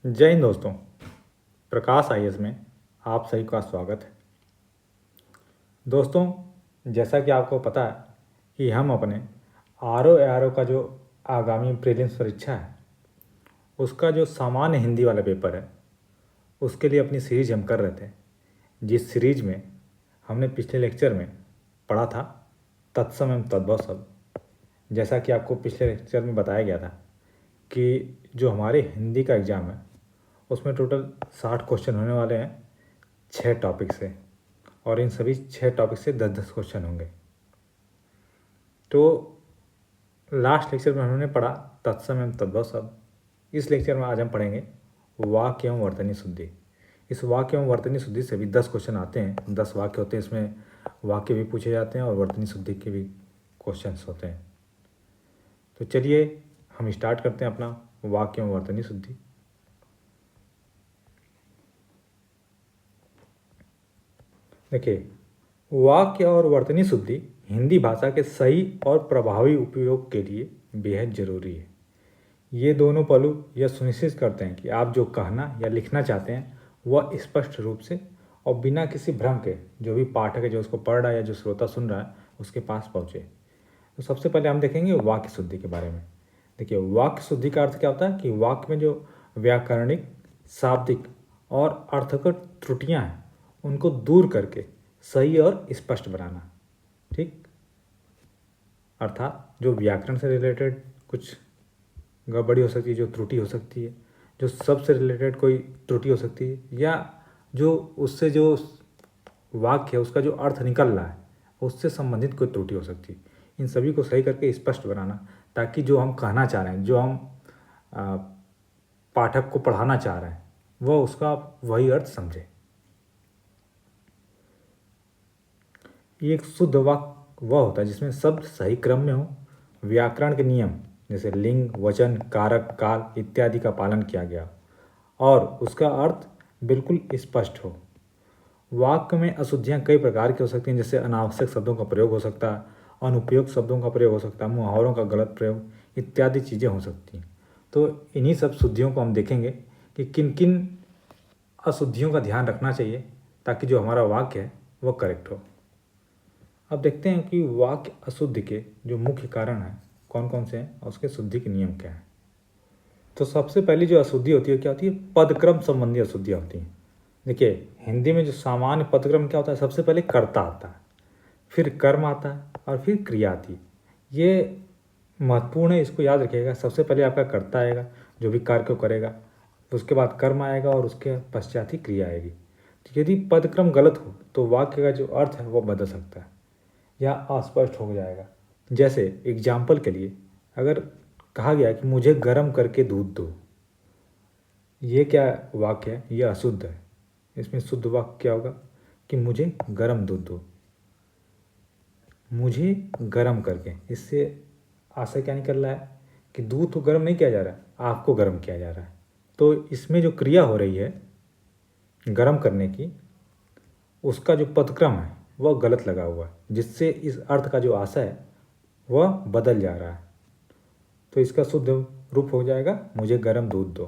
जय हिंद दोस्तों। प्रकाश आईएएस में आप सभी का स्वागत है। दोस्तों, जैसा कि आपको पता है कि हम अपने आर का जो आगामी प्रीलिम्स परीक्षा है उसका जो सामान्य हिंदी वाला पेपर है उसके लिए अपनी सीरीज हम कर रहे थे, जिस सीरीज में हमने पिछले लेक्चर में पढ़ा था तत्सम एवं तद्भव शब्द। जैसा कि आपको पिछले लेक्चर में बताया गया था कि जो हमारे हिंदी का एग्ज़ाम है उसमें टोटल 60 क्वेश्चन होने वाले हैं 6 टॉपिक से, और इन सभी 6 टॉपिक से 10-10 क्वेश्चन होंगे। तो लास्ट लेक्चर में हमने पढ़ा तत्सम एवं तद्भव शब्द। इस लेक्चर में आज हम पढ़ेंगे वाक्य एवं वर्तनी शुद्धि। इस वाक्य एवं वर्तनी शुद्धि से भी 10 क्वेश्चन आते हैं, 10 वाक्य होते हैं, इसमें वाक्य भी पूछे जाते हैं और वर्तनी शुद्धि के भी क्वेश्चन होते हैं। तो चलिए हम स्टार्ट करते हैं अपना वाक्य एवं वर्तनी शुद्धि। देखिए, वाक्य और वर्तनी शुद्धि हिंदी भाषा के सही और प्रभावी उपयोग के लिए बेहद ज़रूरी है। ये दोनों पहलू यह सुनिश्चित करते हैं कि आप जो कहना या लिखना चाहते हैं वह स्पष्ट रूप से और बिना किसी भ्रम के जो भी पाठक है, जो उसको पढ़ रहा है या जो श्रोता सुन रहा है, उसके पास पहुँचे। तो सबसे पहले हम देखेंगे वाक्य शुद्धि के बारे में। देखिए, वाक्य शुद्धि का अर्थ क्या होता है कि वाक्य में जो व्याकरणिक, शाब्दिक और अर्थगत त्रुटियाँ हैं उनको दूर करके सही और स्पष्ट बनाना। ठीक, अर्थात जो व्याकरण से रिलेटेड कुछ गड़बड़ी हो सकती है, जो त्रुटि हो सकती है, जो शब्द से रिलेटेड कोई त्रुटि हो सकती है, या जो उससे जो वाक्य है उसका जो अर्थ निकल रहा है उससे संबंधित कोई त्रुटि हो सकती है। इन सभी को सही करके स्पष्ट बनाना, ताकि जो हम कहना चाह रहे हैं, जो हम पाठक को पढ़ाना चाह रहे हैं, वह उसका वही अर्थ समझे। एक शुद्ध वाक्य वह होता है जिसमें शब्द सही क्रम में हो, व्याकरण के नियम जैसे लिंग, वचन, कारक, काल इत्यादि का पालन किया गया और उसका अर्थ बिल्कुल स्पष्ट हो। वाक्य में अशुद्धियाँ कई प्रकार की हो सकती हैं, जैसे अनावश्यक शब्दों का प्रयोग हो सकता है, अनुपयुक्त शब्दों का प्रयोग हो सकता है, मुहावरों का गलत प्रयोग इत्यादि चीज़ें हो सकती हैं। तो इन्हीं सब शुद्धियों को हम देखेंगे कि किन किन अशुद्धियों का ध्यान रखना चाहिए ताकि जो हमारा वाक्य है वह करेक्ट हो। अब देखते हैं कि वाक्य अशुद्धि के जो मुख्य कारण हैं कौन कौन से हैं और उसके शुद्धि के नियम क्या हैं। तो सबसे पहली जो अशुद्धि होती है क्या होती है? पदक्रम संबंधी अशुद्धियाँ होती हैं। देखिए, हिंदी में जो सामान्य पदक्रम क्या होता है? सबसे पहले कर्ता आता है, फिर कर्म आता है और फिर क्रिया आती है। ये महत्वपूर्ण है, इसको याद रखिएगा। सबसे पहले आपका कर्ता आएगा जो भी कार्य को करेगा, उसके बाद कर्म आएगा और उसके पश्चात ही क्रिया आएगी। तो यदि पदक्रम गलत हो तो वाक्य का जो अर्थ है वह बदल सकता है या अस्पष्ट हो जाएगा। जैसे एग्जाम्पल के लिए अगर कहा गया कि मुझे गर्म करके दूध दो, ये क्या वाक्य है? ये अशुद्ध है। इसमें शुद्ध वाक्य क्या होगा कि मुझे गर्म दूध दो, मुझे गर्म करके। इससे आशय क्या निकल रहा है कि दूध तो गर्म नहीं किया जा रहा है, आपको गर्म किया जा रहा है। तो इसमें जो क्रिया हो रही है गर्म करने की, उसका जो पदक्रम है वह गलत लगा हुआ है, जिससे इस अर्थ का जो आशय है वह बदल जा रहा है। तो इसका शुद्ध रूप हो जाएगा मुझे गर्म दूध दो।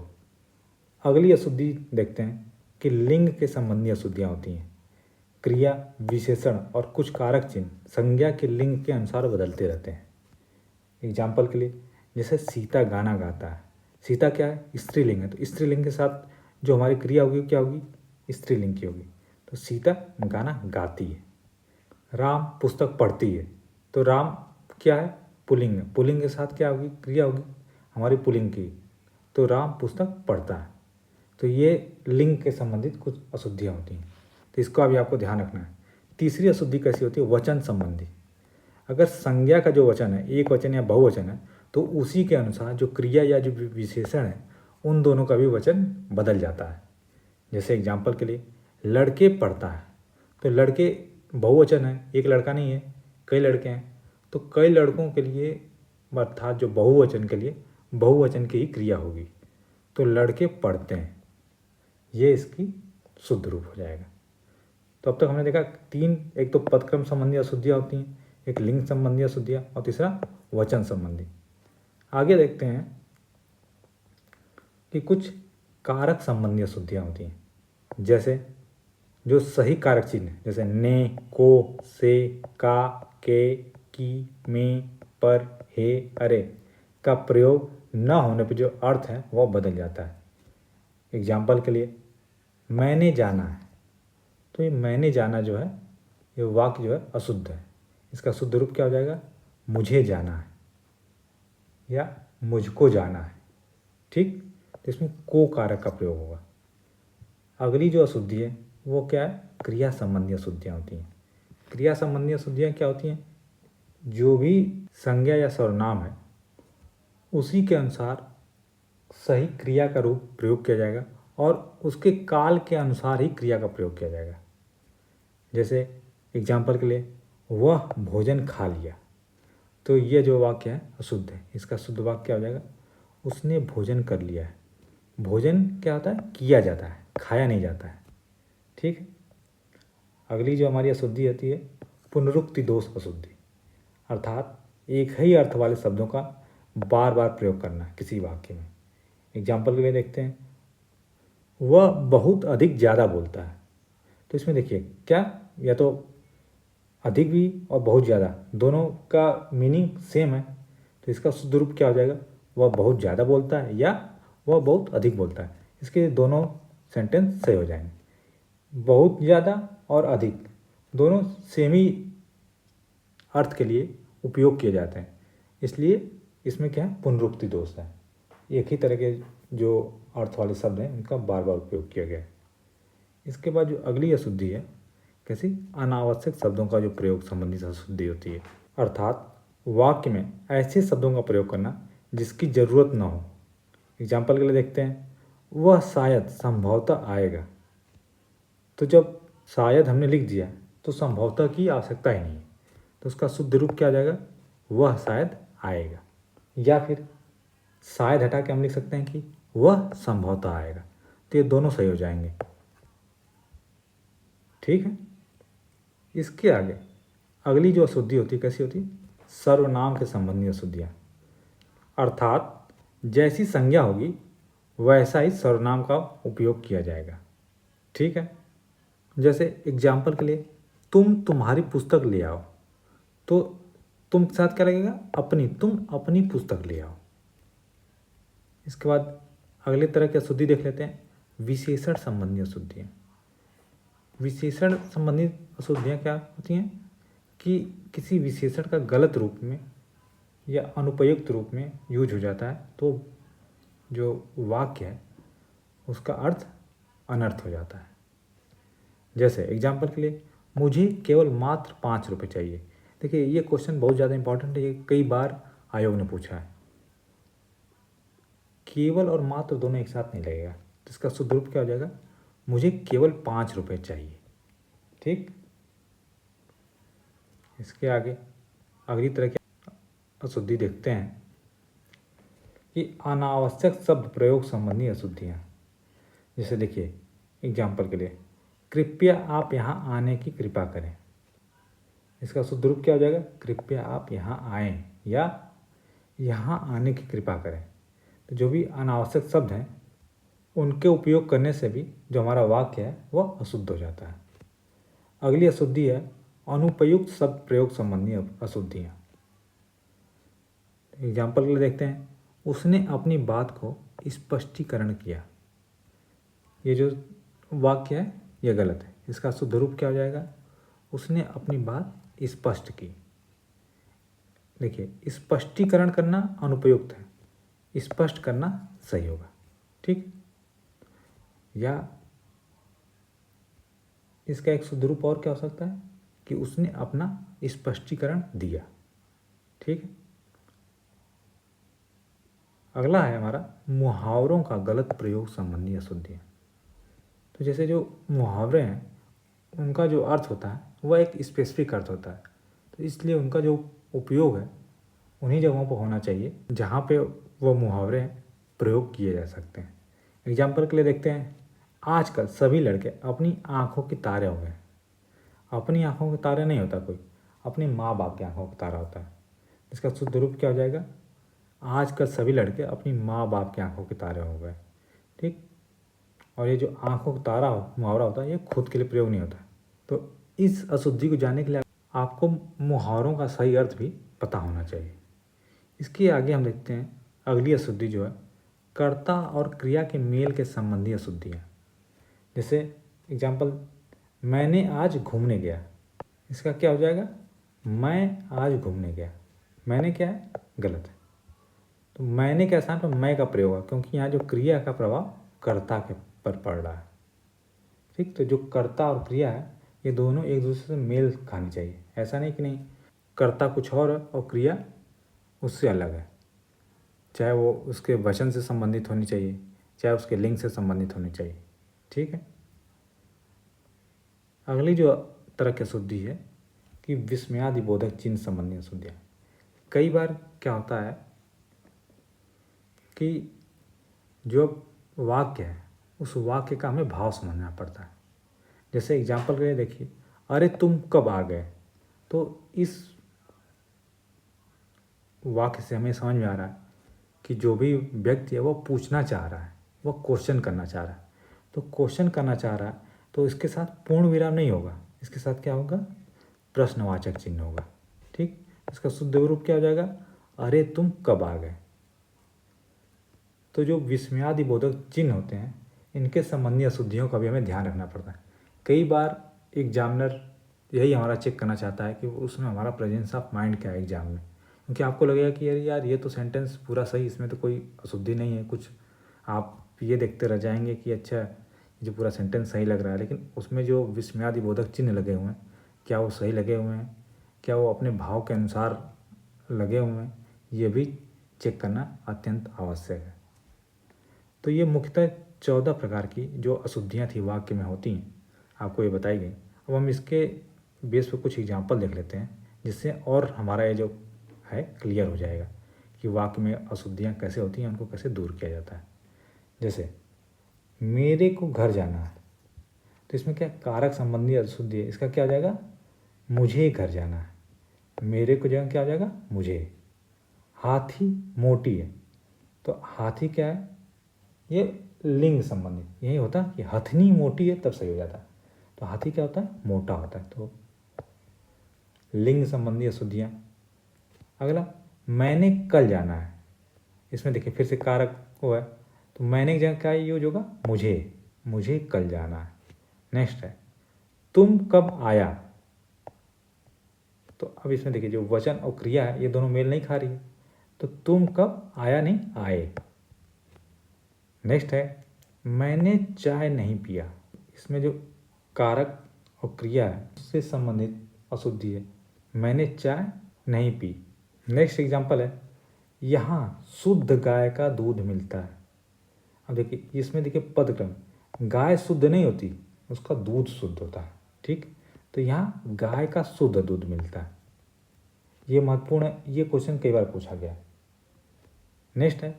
अगली अशुद्धि देखते हैं कि लिंग के संबंधी अशुद्धियाँ होती हैं। क्रिया, विशेषण और कुछ कारक चिन्ह संज्ञा के लिंग के अनुसार बदलते रहते हैं। एग्जाम्पल के लिए जैसे सीता गाना गाता है, सीता क्या है? स्त्रीलिंग है, तो स्त्रीलिंग के साथ जो हमारी क्रिया होगी क्या होगी? स्त्रीलिंग की होगी, तो सीता गाना गाती है। राम पुस्तक पढ़ती है, तो राम क्या है? पुल्लिंग है, पुल्लिंग के साथ क्या होगी? क्रिया होगी हमारी पुल्लिंग की, तो राम पुस्तक पढ़ता है। तो ये लिंग के संबंधित कुछ अशुद्धियाँ होती हैं, तो इसको अभी आपको ध्यान रखना है। तीसरी अशुद्धि कैसी होती है? वचन संबंधी। अगर संज्ञा का जो वचन है, एक वचन या बहुवचन है, तो उसी के अनुसार जो क्रिया या जो विशेषण है उन दोनों का भी वचन बदल जाता है। जैसे एग्जाम्पल के लिए लड़के पढ़ता है, तो लड़के बहुवचन है, एक लड़का नहीं है, कई लड़के हैं, तो कई लड़कों के लिए अर्थात जो बहुवचन के लिए बहुवचन की ही क्रिया होगी, तो लड़के पढ़ते हैं, ये इसकी शुद्ध रूप हो जाएगा। तो अब तक हमने देखा तीन, एक तो पदक्रम संबंधी अशुद्धियाँ होती हैं, एक लिंग संबंधी अशुद्धियाँ और तीसरा वचन संबंधी। आगे देखते हैं कि कुछ कारक संबंधी अशुद्धियाँ होती हैं। जैसे जो सही कारक चिन्ह है, जैसे ने, को, से, का, के, की, में, पर, हे, अरे का प्रयोग न होने पर जो अर्थ है वह बदल जाता है। एग्जाम्पल के लिए मैंने जाना है, तो ये मैंने जाना जो है ये वाक्य जो है अशुद्ध है। इसका शुद्ध रूप क्या हो जाएगा? मुझे जाना है या मुझको जाना है। ठीक, तो इसमें को कारक का प्रयोग होगा। अगली जो अशुद्धि है वो क्या है? क्रिया संबंधी अशुद्धियाँ होती हैं। क्रिया संबंधी अशुद्धियाँ क्या होती हैं? जो भी संज्ञा या सर्वनाम है उसी के अनुसार सही क्रिया का रूप प्रयोग किया जाएगा और उसके काल के अनुसार ही क्रिया का प्रयोग किया जाएगा। जैसे एग्जाम्पल के लिए वह भोजन खा लिया, तो ये जो वाक्य है अशुद्ध है। इसका शुद्ध वाक्य क्या हो जाएगा? उसने भोजन कर लिया है। भोजन क्या होता है? किया जाता है, खाया नहीं जाता है। ठीक है। अगली जो हमारी अशुद्धि होती है पुनरुक्ति दोष अशुद्धि, अर्थात एक ही अर्थ वाले शब्दों का बार बार प्रयोग करना किसी वाक्य में। एग्जाम्पल के लिए देखते हैं वह बहुत अधिक ज़्यादा बोलता है, तो इसमें देखिए क्या, या तो अधिक भी और बहुत ज़्यादा दोनों का मीनिंग सेम है, तो इसका शुद्ध रूप क्या हो जाएगा? वह बहुत ज़्यादा बोलता है या वह बहुत अधिक बोलता है। इसके दोनों सेंटेंस सही हो जाएंगे। बहुत ज़्यादा और अधिक दोनों सेम ही अर्थ के लिए उपयोग किए जाते हैं, इसलिए इसमें क्या है? पुनरुक्ति दोष है। एक ही तरह के जो अर्थ वाले शब्द हैं उनका बार बार उपयोग किया गया है। इसके बाद जो अगली अशुद्धि है कैसी? अनावश्यक शब्दों का जो प्रयोग संबंधित अशुद्धि होती है, अर्थात वाक्य में ऐसे शब्दों का प्रयोग करना जिसकी ज़रूरत न हो। एग्जाम्पल के लिए देखते हैं वह शायद संभवतः आएगा, तो जब शायद हमने लिख दिया तो संभवतः की आवश्यकता ही नहीं है, तो उसका शुद्ध रूप क्या आ जाएगा? वह शायद आएगा। या फिर शायद हटा के हम लिख सकते हैं कि वह संभवतः आएगा, तो ये दोनों सही हो जाएंगे। ठीक है। इसके आगे अगली जो अशुद्धि होती है कैसी होती है? सर्वनाम के संबंधी अशुद्धियाँ, अर्थात जैसी संज्ञा होगी वैसा ही सर्वनाम का उपयोग किया जाएगा। ठीक है। जैसे एग्जाम्पल के लिए तुम तुम्हारी पुस्तक ले आओ, तो तुम के साथ क्या लगेगा? अपनी, तुम अपनी पुस्तक ले आओ। इसके बाद अगले तरह की अशुद्धि देख लेते हैं विशेषण संबंधी अशुद्धियाँ। विशेषण संबंधी अशुद्धियाँ क्या होती हैं कि किसी विशेषण का गलत रूप में या अनुपयुक्त रूप में यूज हो जाता है, तो जो वाक्य है उसका अर्थ अनर्थ हो जाता है। जैसे एग्जाम्पल के लिए मुझे केवल मात्र 5 रुपये चाहिए। देखिए ये क्वेश्चन बहुत ज़्यादा इंपॉर्टेंट है, ये कई बार आयोग ने पूछा है। केवल और मात्र दोनों एक साथ नहीं लगेगा, तो इसका शुद्ध रूप क्या हो जाएगा? मुझे केवल 5 रुपये चाहिए। ठीक। इसके आगे अगली तरह की अशुद्धि देखते हैं कि अनावश्यक शब्द प्रयोग संबंधी अशुद्धियाँ। जैसे देखिए एग्जाम्पल के लिए कृपया आप यहाँ आने की कृपा करें। इसका शुद्ध रूप क्या हो जाएगा? कृपया आप यहाँ आएँ या यहाँ आने की कृपा करें। तो जो भी अनावश्यक शब्द हैं उनके उपयोग करने से भी जो हमारा वाक्य है वह अशुद्ध हो जाता है। अगली अशुद्धि है अनुपयुक्त शब्द प्रयोग संबंधी अशुद्धियाँ। एग्जाम्पल के लिए देखते हैं उसने अपनी बात को स्पष्टीकरण किया। ये जो वाक्य है ये गलत है। इसका शुद्ध रूप क्या हो जाएगा? उसने अपनी बात स्पष्ट की। देखिए स्पष्टीकरण करना अनुपयुक्त है, स्पष्ट करना सही होगा। ठीक। या इसका एक शुद्ध रूप और क्या हो सकता है कि उसने अपना स्पष्टीकरण दिया। ठीक है। अगला है हमारा मुहावरों का गलत प्रयोग संबंधी अशुद्धियाँ। तो जैसे जो मुहावरे हैं उनका जो अर्थ होता है वह एक स्पेसिफिक अर्थ होता है, तो इसलिए उनका जो उपयोग है उन्हीं जगहों पर होना चाहिए जहाँ पे वो मुहावरे प्रयोग किए जा सकते हैं। एग्जाम्पल के लिए देखते हैं आजकल सभी लड़के अपनी आँखों के तारे हो गए। अपनी आँखों के तारे नहीं होता कोई, अपने माँ बाप की आँखों का तारा होता है। इसका शुद्ध रूप क्या हो जाएगा? आजकल सभी लड़के अपनी माँ बाप की आँखों के तारे हो गए। ठीक। और ये जो आँखों का तारा मुहावरा होता है ये खुद के लिए प्रयोग नहीं होता। तो इस अशुद्धि को जानने के लिए आपको मुहावरों का सही अर्थ भी पता होना चाहिए। इसके आगे हम देखते हैं अगली अशुद्धि जो है कर्ता और क्रिया के मेल के संबंधी अशुद्धियाँ। जैसे एग्जाम्पल, मैंने आज घूमने गया, इसका क्या हो जाएगा, मैं आज घूमने गया। मैंने क्या है, गलत है। तो मैंने के स्थान पर मैं का प्रयोग है, क्योंकि यहाँ जो क्रिया का प्रभाव कर्ता के पर पड़ रहा है। ठीक, तो जो कर्ता और क्रिया है ये दोनों एक दूसरे से मेल खानी चाहिए। ऐसा नहीं कि नहीं कर्ता कुछ और है और क्रिया उससे अलग है, चाहे वो उसके वचन से संबंधित होनी चाहिए, चाहे उसके लिंग से संबंधित होनी चाहिए। ठीक है। अगली जो तरह की अशुद्धि है कि विस्मयादि बोधक चिन्ह संबंधी अशुद्धियाँ। कई बार क्या होता है कि जो वाक्य है उस वाक्य का हमें भाव समझना पड़ता है। जैसे एग्जाम्पल के लिए देखिए, अरे तुम कब आ गए, तो इस वाक्य से हमें समझ में आ रहा है कि जो भी व्यक्ति है वो पूछना चाह रहा है, वो क्वेश्चन करना चाह रहा है। तो क्वेश्चन करना चाह रहा है तो इसके साथ पूर्ण विराम नहीं होगा, इसके साथ क्या होगा, प्रश्नवाचक चिन्ह होगा। ठीक, इसका शुद्ध रूप क्या हो जाएगा, अरे तुम कब आ गए। तो जो विस्मयादि बोधक चिन्ह होते हैं इनके संबंधी अशुद्धियों का भी हमें ध्यान रखना पड़ता है। कई बार एग्जामिनर यही हमारा चेक करना चाहता है कि उसमें हमारा प्रेजेंस ऑफ माइंड क्या है एग्जाम में, क्योंकि आपको लगेगा कि अरे यार ये तो सेंटेंस पूरा सही, इसमें तो कोई अशुद्धि नहीं है कुछ, आप ये देखते रह जाएंगे कि अच्छा ये जो पूरा सेंटेंस सही लग रहा है, लेकिन उसमें जो विस्मयादि बोधक चिन्ह लगे हुए हैं क्या वो सही लगे हुए हैं, क्या वो अपने भाव के अनुसार लगे हुए हैं, ये भी चेक करना अत्यंत आवश्यक है। तो ये मुख्यतः 14 प्रकार की जो अशुद्धियाँ थी वाक्य में होती हैं आपको ये बताई गई। अब हम इसके बेस पर कुछ एग्जाम्पल देख लेते हैं जिससे और हमारा ये जो है क्लियर हो जाएगा कि वाक्य में अशुद्धियाँ कैसे होती हैं, उनको कैसे दूर किया जाता है। जैसे मेरे को घर जाना है, तो इसमें क्या कारक संबंधी अशुद्धि है, इसका क्या हो जाएगा, मुझे घर जाना है। मेरे को जगह क्या हो जाएगा, मुझे। हाथी मोटी है, तो हाथी क्या है, ये लिंग संबंधित यही होता है कि हथनी मोटी है तब सही हो जाता है। तो हाथी क्या होता है, मोटा होता है। तो लिंग संबंधी अशुद्धियाँ। अगला मैंने कल जाना है, इसमें देखिए फिर से कारक वो है, तो मैंने की जगह क्या यूज होगा, मुझे कल जाना है। नेक्स्ट है तुम कब आया, तो अब इसमें देखिए जो वचन और क्रिया है ये दोनों मेल नहीं खा रही है, तो तुम कब आया नहीं आए। नेक्स्ट है मैंने चाय नहीं पिया, इसमें जो कारक और क्रिया है उससे संबंधित अशुद्धि है, मैंने चाय नहीं पी। नेक्स्ट एग्जाम्पल है यहाँ शुद्ध गाय का दूध मिलता है। अब देखिए इसमें देखिए पदक्रम, गाय शुद्ध नहीं होती, उसका दूध शुद्ध होता है। ठीक, तो यहाँ गाय का शुद्ध दूध मिलता है, ये महत्वपूर्ण है, ये क्वेश्चन कई बार पूछा गया है। नेक्स्ट है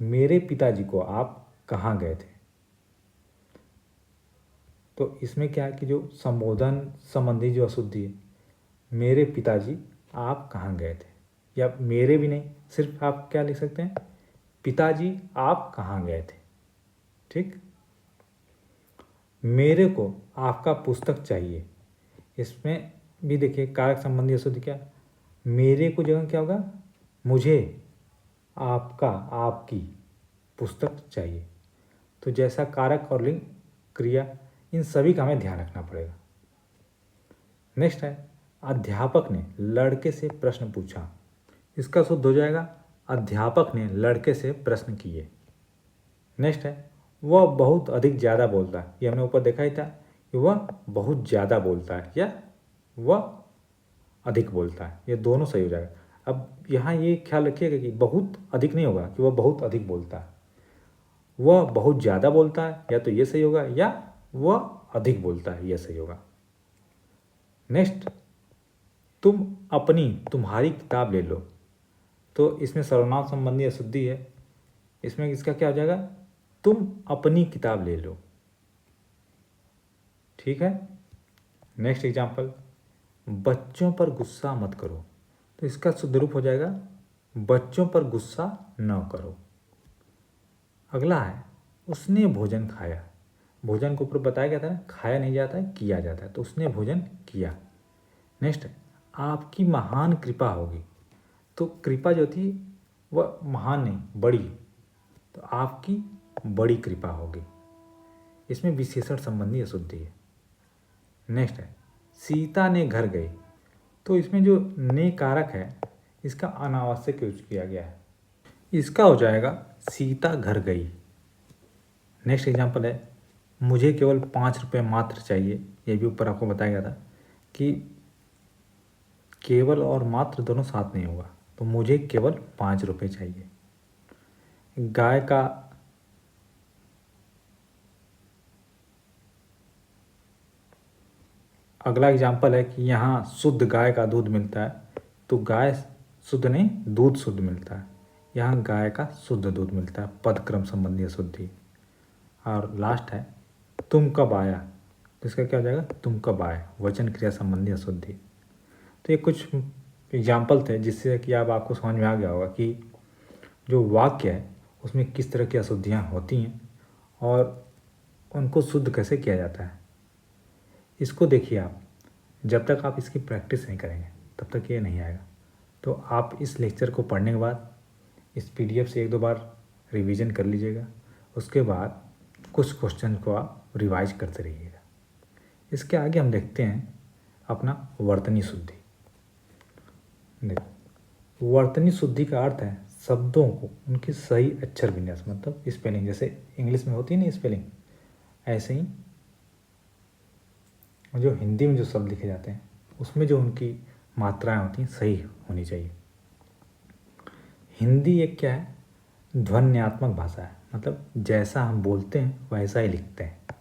मेरे पिताजी को आप कहाँ गए थे, तो इसमें क्या है कि जो संबोधन संबंधी जो अशुद्धि है, मेरे पिताजी आप कहाँ गए थे, या मेरे भी नहीं, सिर्फ आप क्या लिख सकते हैं, पिताजी आप कहाँ गए थे। ठीक, मेरे को आपका पुस्तक चाहिए, इसमें भी देखिए कारक संबंधी अशुद्धि क्या, मेरे को जगह क्या होगा, मुझे आपका आपकी पुस्तक चाहिए। तो जैसा कारक और लिंग क्रिया इन सभी का हमें ध्यान रखना पड़ेगा। नेक्स्ट है अध्यापक ने लड़के से प्रश्न पूछा, इसका शुद्ध हो जाएगा अध्यापक ने लड़के से प्रश्न किए। नेक्स्ट है वह बहुत अधिक ज़्यादा बोलता है, ये हमने ऊपर देखा ही था कि वह बहुत ज़्यादा बोलता है या वह अधिक बोलता है, ये दोनों सही हो जाएगा। अब यहाँ ये ख्याल रखिएगा कि बहुत अधिक नहीं होगा कि वह बहुत अधिक बोलता है, वह बहुत ज़्यादा बोलता है या तो ये सही होगा, या वह अधिक बोलता है, यह सही होगा। नेक्स्ट तुम अपनी तुम्हारी किताब ले लो, तो इसमें सर्वनाम संबंधी अशुद्धि है, इसमें इसका क्या हो जाएगा, तुम अपनी किताब ले लो। ठीक है। नेक्स्ट एग्जाम्पल बच्चों पर गुस्सा मत करो, तो इसका शुद्ध रूप हो जाएगा बच्चों पर गुस्सा न करो। अगला है उसने भोजन खाया। भोजन के ऊपर बताया गया था ना, खाया नहीं जाता है, किया जाता है, तो उसने भोजन किया। नेक्स्ट है, आपकी महान कृपा होगी। तो कृपा जो थी वह महान नहीं, बड़ी, तो आपकी बड़ी कृपा होगी। इसमें विशेषण संबंधी अशुद्धि है। नेक्स्ट है, सीता ने घर गई। तो इसमें जो ने कारक है इसका अनावश्यक यूज किया गया है। इसका हो जाएगा सीता घर गई। नेक्स्ट एग्जाम्पल है, मुझे केवल 5 रुपये मात्र चाहिए। ये भी ऊपर आपको बताया गया था कि केवल और मात्र दोनों साथ नहीं होगा, तो मुझे केवल 5 रुपये चाहिए। गाय का अगला एग्जाम्पल है कि यहाँ शुद्ध गाय का दूध मिलता है, तो गाय शुद्ध नहीं, दूध शुद्ध मिलता है। यहाँ गाय का शुद्ध दूध मिलता है, पदक्रम संबंधी अशुद्धि। और लास्ट है, तुम कब आया। तो इसका क्या हो जाएगा, तुम कब आए, वचन क्रिया संबंधी अशुद्धि। तो ये कुछ एग्जाम्पल थे जिससे कि अब आपको समझ में आ गया होगा कि जो वाक्य है उसमें किस तरह की अशुद्धियाँ होती हैं और उनको शुद्ध कैसे किया जाता है। इसको देखिए आप, जब तक आप इसकी प्रैक्टिस नहीं करेंगे तब तक ये नहीं आएगा। तो आप इस लेक्चर को पढ़ने के बाद इस पीडीएफ से 1-2 बार रिवीजन कर लीजिएगा। उसके बाद कुछ क्वेश्चन को आप रिवाइज करते रहिएगा। इसके आगे हम देखते हैं अपना वर्तनी शुद्धि। वर्तनी शुद्धि का अर्थ है शब्दों को उनकी सही अक्षर विन्यास, मतलब स्पेलिंग, जैसे इंग्लिश में होती है ना स्पेलिंग, ऐसे ही जो हिंदी में जो शब्द लिखे जाते हैं उसमें जो उनकी मात्राएं होती हैं सही होनी चाहिए। हिंदी एक क्या है, ध्वन्यात्मक भाषा है, मतलब जैसा हम बोलते हैं वैसा ही लिखते हैं।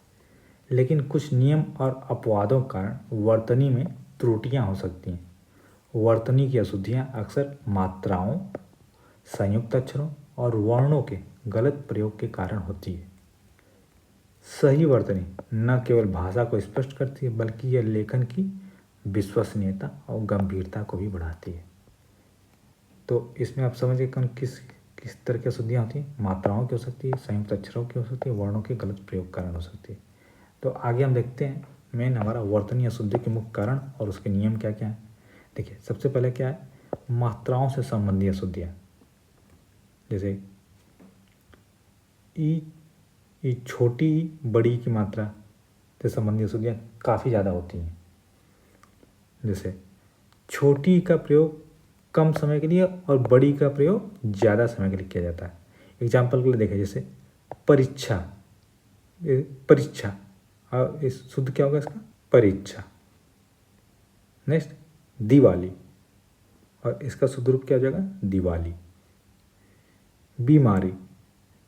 लेकिन कुछ नियम और अपवादों के कारण वर्तनी में त्रुटियां हो सकती हैं। वर्तनी की अशुद्धियां अक्सर मात्राओं, संयुक्त अक्षरों और वर्णों के गलत प्रयोग के कारण होती है। सही वर्तनी न केवल भाषा को स्पष्ट करती है बल्कि यह लेखन की विश्वसनीयता और गंभीरता को भी बढ़ाती है। तो इसमें आप समझिए कौन किस किस तरह की अशुद्धियाँ होती हैं। मात्राओं की हो सकती है, संयुक्त अक्षरों की हो सकती है, वर्णों के गलत प्रयोग कारण हो सकती है। तो आगे हम देखते हैं मेन हमारा वर्तनी अशुद्धि के मुख्य कारण और उसके नियम क्या क्या हैं। देखिए सबसे पहले क्या है, मात्राओं से संबंधी अशुद्धियाँ, जैसे ई छोटी बड़ी की मात्रा से संबंधी अशुद्धियाँ काफ़ी ज़्यादा होती हैं। जैसे छोटी का प्रयोग कम समय के लिए और बड़ी का प्रयोग ज़्यादा समय के लिए किया जाता है। एग्जाम्पल के लिए देखें, जैसे परीक्षा, परीक्षा और इस शुद्ध क्या होगा इसका, परीक्षा। नेक्स्ट दिवाली, और इसका शुद्ध रूप क्या हो जाएगा, दिवाली। बीमारी,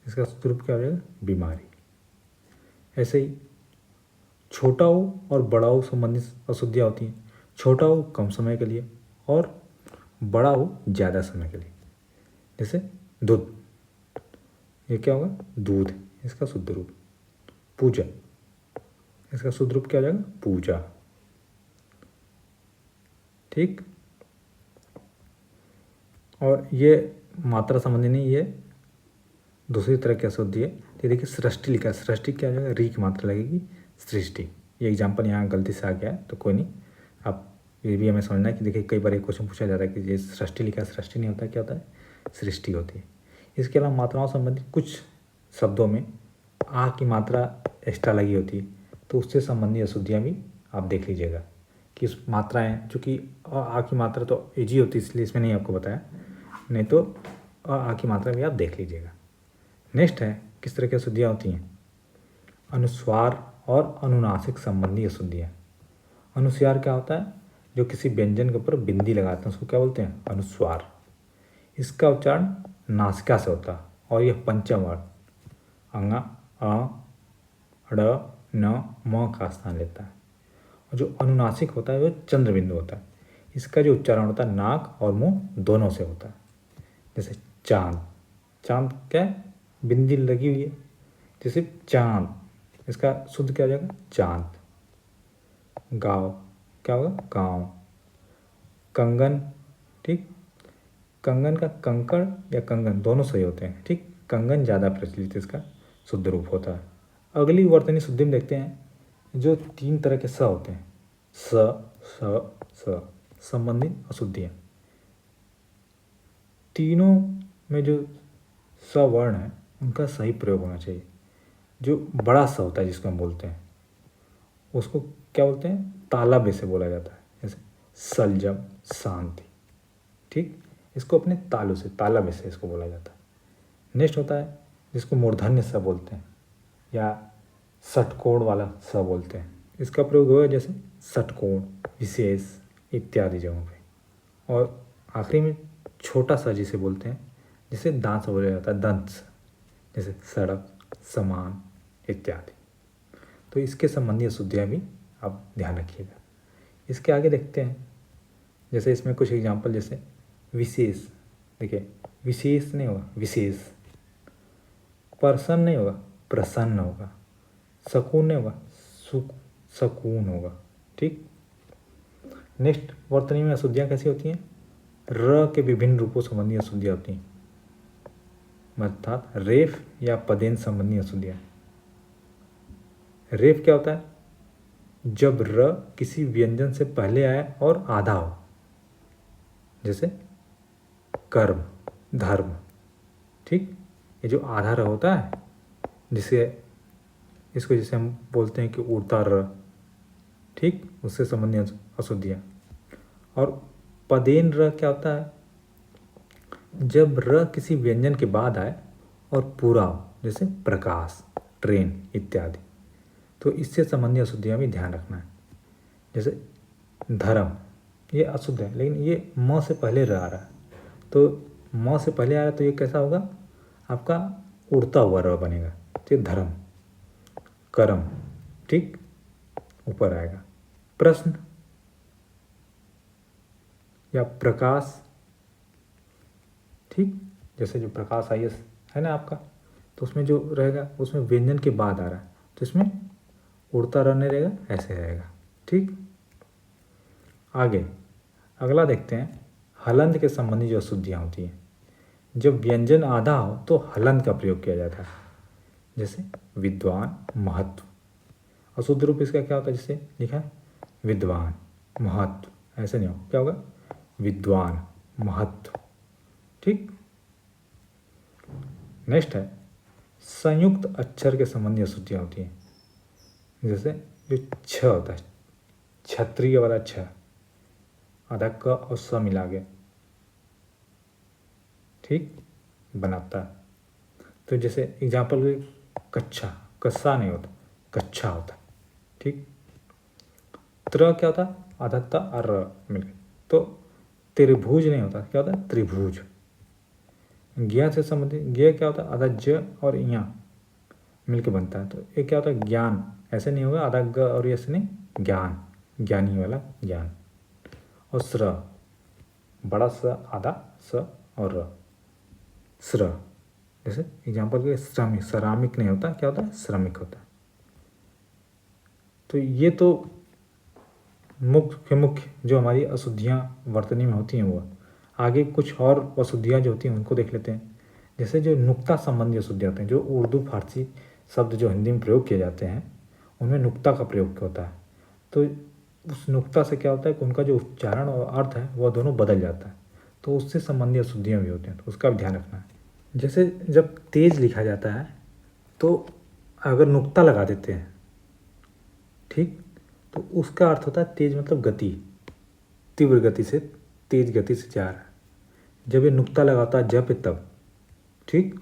इसका शुद्ध रूप क्या हो जाएगा, बीमारी। ऐसे ही छोटा हो और बड़ा हो संबंधित अशुद्धियाँ होती हैं। छोटा हो कम समय के लिए और बड़ा हो ज़्यादा समय के लिए। जैसे दूध, ये क्या होगा, दूध, इसका शुद्ध रूप। पूजा, इसका शुद्ध रूप क्या हो जाएगा, पूजा। ठीक, और ये मात्रा संबंधी नहीं, ये दूसरी तरह की अशुद्धि है। तो देखिए सृष्टि लिखा है, सृष्टि क्या हो जाएगा, री की मात्रा लगेगी, सृष्टि। ये एग्जाम्पल यहाँ गलती से आ गया है तो कोई नहीं, आप ये भी हमें समझना है कि देखिए कई बार एक क्वेश्चन पूछा जाता है कि ये सृष्टि लिखा है, सृष्टि नहीं होता, क्या होता है, सृष्टि होती है। इसके अलावा मात्राओं संबंधित कुछ शब्दों में आ की मात्रा एक्स्ट्रा लगी होती है, तो उससे संबंधित अशुद्धियाँ भी आप देख लीजिएगा कि उस मात्राएँ, चूँकि आ की मात्रा तो ईजी होती है इसलिए इसमें नहीं आपको बताया, नहीं तो आ की मात्रा भी आप देख लीजिएगा। नेक्स्ट है किस तरह की अशुद्धियाँ होती हैं, अनुस्वार और अनुनासिक संबंधी अशुद्धियाँ। अनुस्वार क्या होता है, जो किसी व्यंजन के ऊपर बिंदी लगाते हैं उसको क्या बोलते हैं, अनुस्वार। इसका उच्चारण नासिका से होता है और यह पंचम वर्ण अंगा, अ, ड़, न, म का स्थान लेता है। और जो अनुनासिक होता है वो चंद्र बिंदु होता है। इसका जो उच्चारण होता है नाक और मुंह दोनों से होता है। जैसे चांद, चांद क्या है, बिंदी लगी हुई है, जैसे चांद, इसका शुद्ध क्या हो जाएगा, चांद। गाँव, क्या होगा, गाँव। कंगन, ठीक, कंगन का कंकड़ या कंगन दोनों सही होते हैं। ठीक, कंगन ज़्यादा प्रचलित है, इसका शुद्ध रूप होता है। अगली वर्तनी शुद्धि में देखते हैं जो 3 तरह के स होते हैं, स संबंधी अशुद्धियाँ। तीनों में जो स वर्ण है उनका सही प्रयोग होना चाहिए। जो बड़ा स होता है जिसको हम बोलते हैं उसको क्या बोलते हैं, तालव्य से बोला जाता है, जैसे संयम, शांति। ठीक, इसको अपने तालु से, तालव्य से इसको बोला जाता है। नेक्स्ट होता है जिसको मूर्धन्य स बोलते हैं या षटकोण वाला स बोलते हैं। इसका प्रयोग होगा जैसे षटकोण, विशेष इत्यादि जगहों पे। और आखिरी में छोटा सा जिसे बोलते हैं, जिसे दांत से बोला जाता है, दंत स, जैसे सड़क, समान इत्यादि। तो इसके संबंधी अशुद्धियाँ भी आप ध्यान रखिएगा। इसके आगे देखते हैं, जैसे इसमें कुछ एग्जाम्पल, जैसे विशेष। देखिए, विशेष नहीं होगा विशेष, प्रसन्न नहीं होगा प्रसन्न होगा, सकून नहीं होगा सकून होगा। ठीक, नेक्स्ट वर्तनी में अशुद्धियाँ कैसी होती हैं, र के विभिन्न रूपों संबंधी अशुद्धियाँ होती हैं, अर्थात रेफ या पदेन संबंधी अशुद्धियाँ। रेफ क्या होता है, जब र किसी व्यंजन से पहले आए और आधा हो, जैसे कर्म, धर्म। ठीक, ये जो आधा र होता है, जिसे इसको जैसे हम बोलते हैं कि उड़ता र, ठीक, उससे संबंधित अशुद्धियाँ। और पदेन र क्या होता है, जब र किसी व्यंजन के बाद आए और पूरा हो, जैसे प्रकाश, ट्रेन इत्यादि। तो इससे संबंधित अशुद्धियाँ भी ध्यान रखना है। जैसे धर्म, ये अशुद्ध है लेकिन ये म से पहले र आ रहा है, तो म से पहले आ रहा है तो ये कैसा होगा, आपका उड़ता हुआ र बनेगा, तो ये धर्म। कर्म, ठीक, ऊपर आएगा। प्रश्न या प्रकाश, ठीक, जैसे जो प्रकाश IAS है ना आपका, तो उसमें जो रहेगा उसमें व्यंजन के बाद आ रहा है, तो इसमें उड़ता रहने रहेगा, ऐसे रहेगा। ठीक, आगे अगला देखते हैं, हलंत के संबंधी जो अशुद्धियाँ होती हैं। जब व्यंजन आधा हो तो हलंत का प्रयोग किया जाता है, जैसे विद्वान, महत्व। अशुद्ध रूप इसका क्या होता है, जैसे लिखा है विद्वान, महत्व, ऐसे नहीं हो, क्या होगा, विद्वान, महत्व। ठीक, नेक्स्ट है संयुक्त अक्षर के संबंधी अशुद्धियाँ होती हैं, जैसे जो छ होता है, क्षत्रिय वाला छ, आधा क और स मिला के, ठीक, बनाता है। तो जैसे एग्जाम्पल, कच्छा, कस्सा नहीं होता, कच्छा होता। ठीक, त्र क्या होता, आधा त और र मिल, तो त्रिभुज नहीं होता, क्या होता है, त्रिभुज। ज्ञा से संबंधित, ज्ञ क्या होता है, आधा ज और या मिलके बनता है, तो ये क्या होता है, ज्ञान, ऐसे नहीं होगा, आधा ग और ऐसे नहीं, ज्ञान, ज्ञानी वाला ज्ञान। और स्र, बड़ा स, आधा स और र, स्र। जैसे एग्जाम्पल के श्रमिक, श्रामिक नहीं होता, क्या होता है, श्रमिक होता है। तो ये तो मुख्य जो हमारी अशुद्धियाँ वर्तनी में होती हैं वो। आगे कुछ और अशुद्धियाँ जो होती हैं उनको देख लेते हैं। जैसे जो नुक्ता संबंधी अशुद्धियाँ होती हैं, जो उर्दू फारसी शब्द जो हिंदी में प्रयोग किए जाते हैं उनमें नुक्ता का प्रयोग होता है। तो उस नुक्ता से क्या होता है कि उनका जो उच्चारण और अर्थ है वह दोनों बदल जाता है, तो उससे संबंधित अशुद्धियाँ भी होती हैं, तो उसका भी ध्यान रखना है। जैसे जब तेज लिखा जाता है तो अगर नुक्ता लगा देते हैं, ठीक, तो उसका अर्थ होता है तेज मतलब गति, तीव्र गति से, तेज गति से जा रहा है। जब ये नुक्ता लगाता है जब तब, ठीक,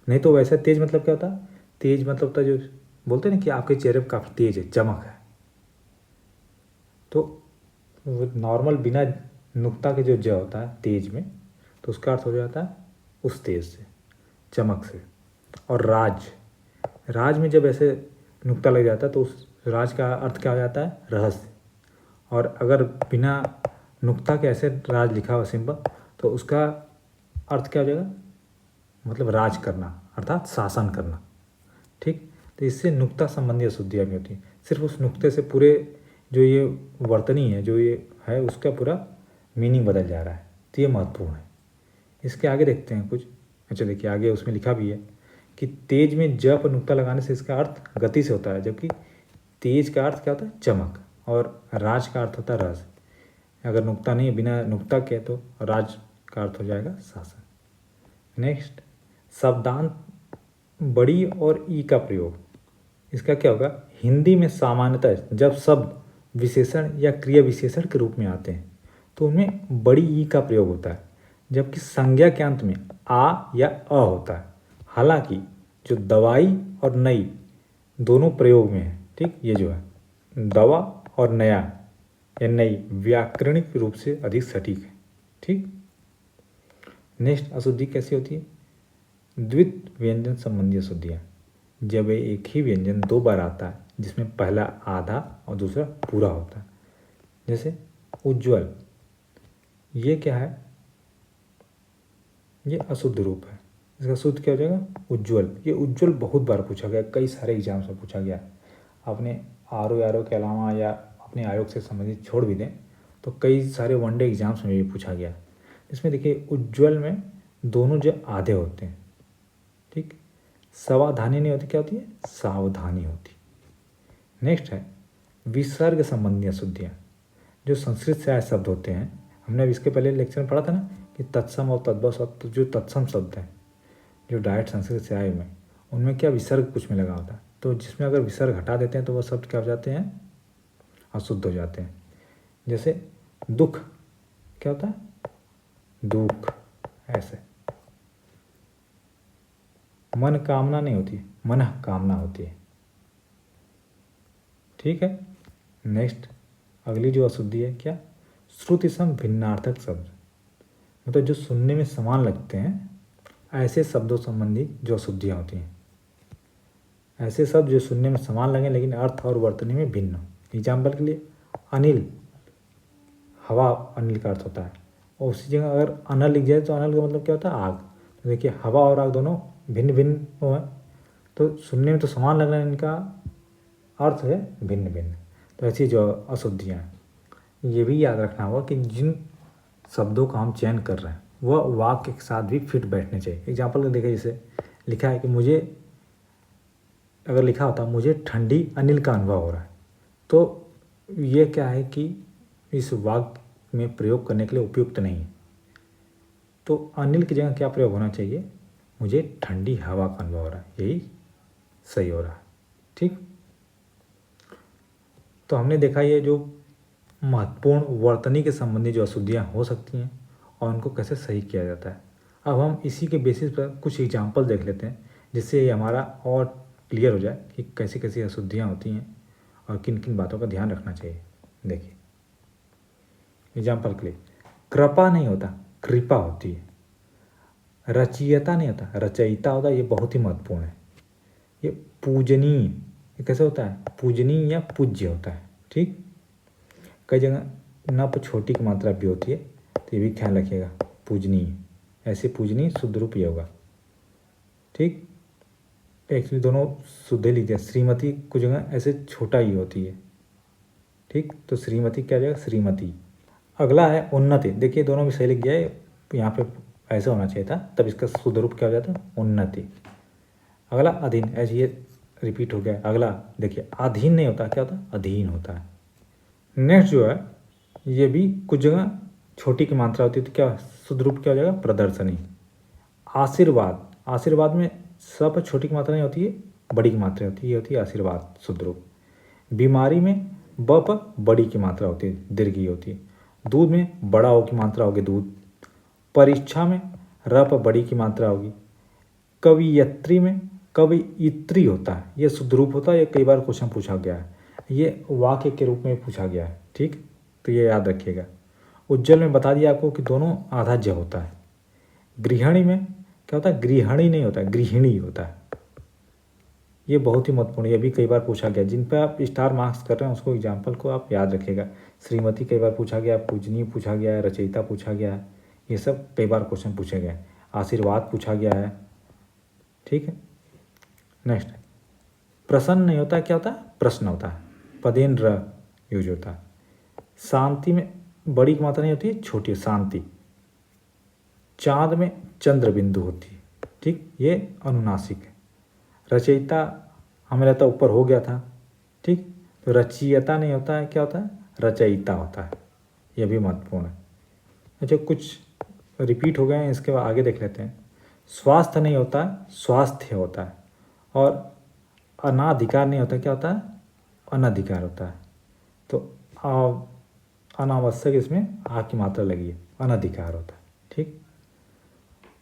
नहीं तो वैसा तेज मतलब क्या होता है, तेज मतलब होता है जो बोलते हैं ना कि आपके चेहरे पर काफ़ी तेज है, चमक है। तो नॉर्मल बिना नुक्ता के जो ज होता है तेज में, तो उसका अर्थ हो जाता है उस तेज से, चमक से। और राज में जब ऐसे नुक्ता लग जाता है तो उस राज का अर्थ क्या हो जाता है, रहस्य। और अगर बिना नुक्ता के ऐसे राज लिखा हुआ सिंपल, तो उसका अर्थ क्या हो जाएगा, मतलब राज करना, अर्थात शासन करना। ठीक, तो इससे नुक्ता संबंधी अशुद्धियाँ भी होती हैं। सिर्फ उस नुक्ते से पूरे जो ये वर्तनी है, जो ये है, उसका पूरा मीनिंग बदल जा रहा है, तो ये महत्वपूर्ण है। इसके आगे देखते हैं कुछ। अच्छा देखिए, आगे उसमें लिखा भी है कि तेज में ज पर नुक्ता लगाने से इसका अर्थ गति से होता है, जबकि तेज का अर्थ क्या होता है? चमक, और राज का अर्थ होता है रस। अगर नुक्ता नहीं है, बिना नुक्ता के, तो राज का अर्थ हो जाएगा शासन। नेक्स्ट, शब्दांत बड़ी और ई का प्रयोग, इसका क्या होगा? हिंदी में सामान्यतः जब शब्द विशेषण या क्रिया विशेषण के रूप में आते हैं तो उनमें बड़ी ई का प्रयोग होता है, जबकि संज्ञा के अंत में आ या अ होता है। हालांकि जो दवाई और नई दोनों प्रयोग में है, ठीक, ये जो है दवा और नया या नई व्याकरणिक रूप से अधिक सटीक है, ठीक। नेक्स्ट, अशुद्धि कैसी होती है? द्वित व्यंजन संबंधी अशुद्धियाँ, जब एक ही व्यंजन दो बार आता है जिसमें पहला आधा और दूसरा पूरा होता है। जैसे उज्ज्वल, ये क्या है? ये अशुद्ध रूप है, इसका शुद्ध क्या हो जाएगा? उज्ज्वल। ये उज्ज्वल बहुत बार पूछा गया, कई सारे एग्जाम्स में पूछा गया। अपने आर ओ के अलावा या अपने आयोग से संबंधित छोड़ भी दें तो कई सारे वनडे एग्जाम्स में भी पूछा गया। इसमें देखिए, उज्ज्वल में दोनों जो आधे होते हैं, ठीक। सावधानी नहीं होती, क्या होती है? सावधानी होती। नेक्स्ट है विसर्ग संबंधी अशुद्धियाँ, जो संस्कृत से आए शब्द होते हैं। हमने अब इसके पहले लेक्चर में पढ़ा था ना कि तत्सम और तद्भव शब्द, जो तत्सम शब्द हैं जो डायरेक्ट संस्कृत से आए हुए, उनमें क्या विसर्ग कुछ में लगा होता है, तो जिसमें अगर विसर्ग हटा देते हैं तो वह शब्द क्या हो जाते हैं? अशुद्ध हो जाते हैं। जैसे दुख, क्या होता है? दुख, ऐसे। मन कामना नहीं होती, मन कामना होती है, ठीक है। नेक्स्ट, अगली जो अशुद्धि है क्या? श्रुति सम भिन्नार्थक शब्द, मतलब जो सुनने में समान लगते हैं ऐसे शब्दों संबंधी जो अशुद्धियाँ होती हैं। ऐसे शब्द जो सुनने में समान लगें लेकिन अर्थ और वर्तनी में भिन्न हो। एग्जाम्पल के लिए अनिल, हवा अनिल का अर्थ होता है, और उसी जगह अगर अनल लिख जाए तो अनल का मतलब क्या होता है? आग। तो देखिए, हवा और आग दोनों भिन्न भिन्न हो, तो सुनने में तो समान लग रहा है, इनका अर्थ है भिन्न भिन्न। तो ऐसी जो अशुद्धियाँ हैं, ये भी याद रखना होगा कि जिन शब्दों का हम चयन कर रहे हैं वह वाक्य के साथ भी फिट बैठने चाहिए। एग्जाम्पल को देखिए, जैसे लिखा है कि मुझे, अगर लिखा होता मुझे ठंडी अनिल का अनुभव हो रहा है, तो ये क्या है कि इस वाक्य में प्रयोग करने के लिए उपयुक्त नहीं है। तो अनिल की जगह क्या प्रयोग होना चाहिए? मुझे ठंडी हवा का अनुभव हो रहा है, यही सही हो रहा है, ठीक। तो हमने देखा ये जो महत्वपूर्ण वर्तनी के संबंधी जो अशुद्धियाँ हो सकती हैं और उनको कैसे सही किया जाता है। अब हम इसी के बेसिस पर कुछ एग्जाम्पल देख लेते हैं, जिससे ये हमारा और क्लियर हो जाए कि कैसी कैसी अशुद्धियाँ होती हैं और किन किन बातों का ध्यान रखना चाहिए। देखिए, एग्जाम्पल के लिए, कृपा नहीं होता, कृपा होती है। रचयिता नहीं होता, रचयिता होता है। ये बहुत ही महत्वपूर्ण है। ये पूजनीय, ये कैसे होता है? पूजनीय या पूज्य होता है, ठीक। कई जगह न पर छोटी की मात्रा भी होती है, तो ये भी ख्याल रखिएगा। पूजनीय, ऐसे पूजनीय शुद्ध रूप ये होगा, ठीक। एक्चुअली दोनों शुद्ध लिख दिया। श्रीमती कुछ जगह ऐसे छोटा ही होती है, ठीक। तो श्रीमती क्या जाएगा? श्रीमती। अगला है उन्नति। देखिए, दोनों भी सही लिख गया है, यहाँ पे ऐसा होना चाहिए था, तब इसका शुद्ध रूप क्या हो जाता? उन्नति। अगला अधीन, ऐसे ये रिपीट हो गया। अगला देखिए, अधीन नहीं होता, क्या होता? अधीन होता है। नेक्स्ट जो है, ये भी कुछ जगह छोटी की मात्रा होती है, तो क्या शुद्ध रूप क्या हो जाएगा? प्रदर्शनी। आशीर्वाद, आशीर्वाद में सब छोटी की मात्रा नहीं होती है, बड़ी की मात्रा होती है, ये होती है आशीर्वाद शुद्ध रूप। बीमारी में ब पर बड़ी की मात्रा होती है, दीर्घी होती है। दूध में बड़ा ओ की मात्रा होगी, दूध। परीक्षा में र पर बड़ी की मात्रा होगी। कवियत्री में कवियत्री होता है, ये शुद्ध रूप होता है। ये कई बार क्वेश्चन पूछा गया है, ये वाक्य के रूप में पूछा गया है, ठीक। तो ये याद रखिएगा। उज्ज्वल में बता दिया आपको कि दोनों आधा ज होता है। गृहिणी में क्या होता है? गृहिणी नहीं होता है, गृहिणी होता है। ये बहुत ही महत्वपूर्ण, ये भी कई बार पूछा गया। जिन पर आप स्टार मार्क्स कर रहे हैं उसको एग्जाम्पल को आप याद रखिएगा। श्रीमती कई बार पूछा गया, पूजनीय पूछा गया है, रचयिता पूछा गया है, ये सब कई बार क्वेश्चन पूछे गए। आशीर्वाद पूछा गया है, ठीक है। नेक्स्ट, प्रसन्न नहीं होता, क्या होता है? प्रश्न होता है। पदेन र यूज होता है। शांति में बड़ी की मात्रा नहीं होती है, छोटी है, शांति। चांद में चंद्र बिंदु होती है, ठीक। ये अनुनासिक है। रचयिता हमें लगता है ऊपर हो गया था, ठीक। तो रचयिता नहीं होता है, क्या होता है, रचयिता होता है। यह भी महत्वपूर्ण है। अच्छा, कुछ रिपीट हो गए हैं, इसके बाद आगे देख लेते हैं। स्वास्थ्य नहीं होता है, स्वास्थ्य होता है। और अनाधिकार नहीं होता, क्या होता है, अनधिकार होता है। तो अनावश्यक इसमें आ की मात्रा लगी है, अनधिकार होता है, ठीक।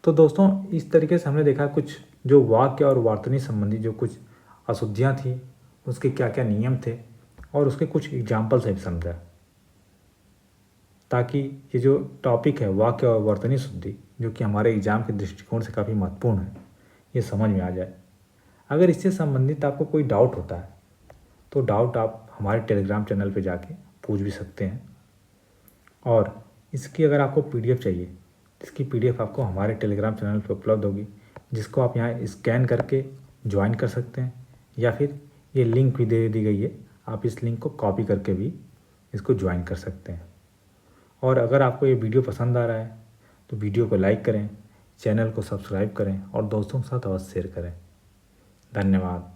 तो दोस्तों इस तरीके से हमने देखा कुछ जो वाक्य और वर्तनी संबंधी जो कुछ अशुद्धियाँ थी, उसके क्या क्या नियम थे, और उसके कुछ एग्जाम्पल से भी समझा, ताकि ये जो टॉपिक है वाक्य और वर्तनी शुद्धि, जो कि हमारे एग्ज़ाम के दृष्टिकोण से काफ़ी महत्वपूर्ण है, ये समझ में आ जाए। अगर इससे संबंधित आपको कोई डाउट होता है तो डाउट आप हमारे टेलीग्राम चैनल पे जाके पूछ भी सकते हैं। और इसकी अगर आपको पीडीएफ चाहिए, इसकी पीडीएफ आपको हमारे टेलीग्राम चैनल पे उपलब्ध होगी, जिसको आप यहाँ स्कैन करके ज्वाइन कर सकते हैं, या फिर ये लिंक भी दे दी गई है, आप इस लिंक को कॉपी करके भी इसको ज्वाइन कर सकते हैं। और अगर आपको ये वीडियो पसंद आ रहा है तो वीडियो को लाइक करें, चैनल को सब्सक्राइब करें और दोस्तों के साथ अवश्य शेयर करें। धन्यवाद।